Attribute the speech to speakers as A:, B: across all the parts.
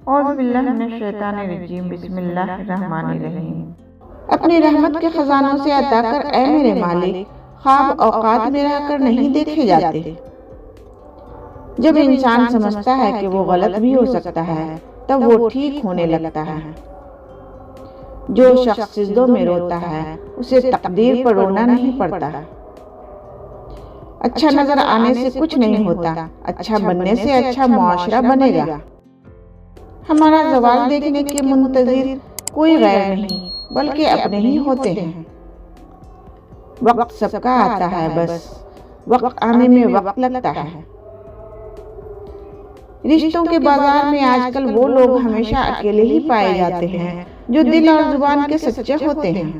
A: اعوذ باللہ من الشیطان الرجیم، بسم اللہ الرحمن الرحیم۔
B: اپنی رحمت کے خزانوں سے عطا کر اے میرے مالک، خواب اوقات میں رہ کر نہیں دیکھے جاتے۔ جب انسان سمجھتا ہے کہ وہ غلط بھی ہو سکتا ہے تب وہ ٹھیک ہونے لگتا ہے۔ جو شخص سجدوں میں روتا ہے اسے تقدیر پر رونا نہیں پڑتا۔ اچھا نظر آنے سے کچھ نہیں ہوتا، اچھا بننے سے اچھا معاشرہ بنے گا۔ ہمارا زوال دیکھنے کے منتظر کوئی غیر نہیں بلکہ اپنے ہی ہوتے ہیں۔ وقت سب کا آتا ہے، بس وقت آنے میں وقت لگتا ہے۔ رشتوں کے بازار میں آج کل وہ لوگ ہمیشہ اکیلے ہی پائے جاتے ہیں جو دل اور زبان کے سچے ہوتے ہیں۔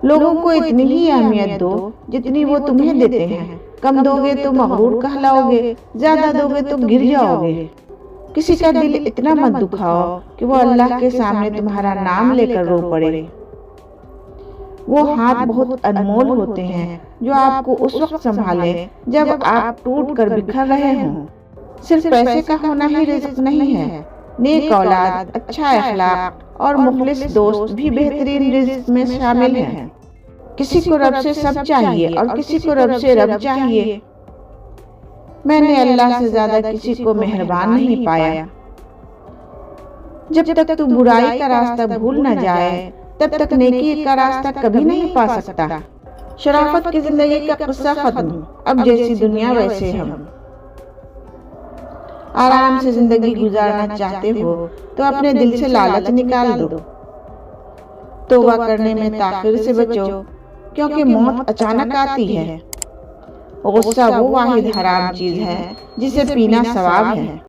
B: لوگوں کو اتنی ہی اہمیت دو جتنی وہ تمہیں دیتے ہیں۔ کم دو گے تو مغرور کہلاؤ گے، زیادہ دو گے تو گر جاؤ گے۔ کسی کا دل اتنا مت دکھاؤ کہ وہ اللہ کے سامنے تمہارا نام لے کر رو پڑے۔ وہ ہاتھ بہت انمول ہوتے ہیں جو آپ کو اس وقت سنبھالے جب آپ ٹوٹ کر بکھر رہے ہوں۔ صرف پیسے کا ہونا ہی رزق نہیں ہے، نیک اولاد، اچھا اخلاق اور مخلص دوست بھی بہترین رزق میں شامل ہیں۔ کسی کو رب سے سب چاہیے اور کسی کو رب سے رب چاہیے۔ میں نے اللہ سے زیادہ کسی کو مہربان نہیں پایا۔ جب تک تو برائی کا راستہ بھول نہ جائے تب تک نیکی کا راستہ کبھی نہیں پا سکتا۔ شرافت کی زندگی کا قصہ ختم، اب جیسی دنیا ویسے ہم۔ آرام سے زندگی گزارنا چاہتے ہو تو اپنے دل سے لالچ نکال دو۔ توبہ کرنے میں تاخیر سے بچو کیونکہ موت اچانک آتی ہے۔ غصہ وہ واحد حرام چیز ہے جسے پینا ثواب ہے۔